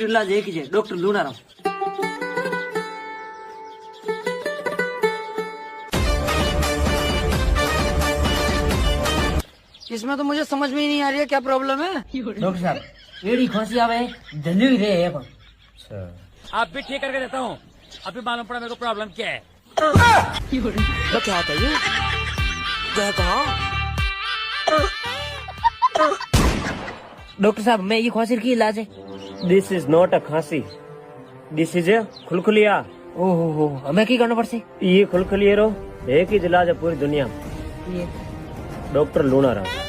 इलाज एक ही है, डॉक्टर लूनाराम। इसमें तो मुझे समझ में ही नहीं आ रही है क्या प्रॉब्लम है। डॉक्टर साहब एड़ी खांसी आवे जल्दी ही रहे हैं। अच्छा आप भी ठीक करके देता हूँ। अभी मालूम पड़ा मेरे को प्रॉब्लम क्या है। तो क्या होता है ये? कहाँ? डॉक्टर साहब मैं ये खांसी की इलाज है। दिस इज नॉट अ खांसी, दिस इज ए खुलखुलिया। ओहो हमें की करना पड़से? ये खुलखुलिया रो एक ही इलाज है पूरी दुनिया में, डॉक्टर लूनाराम।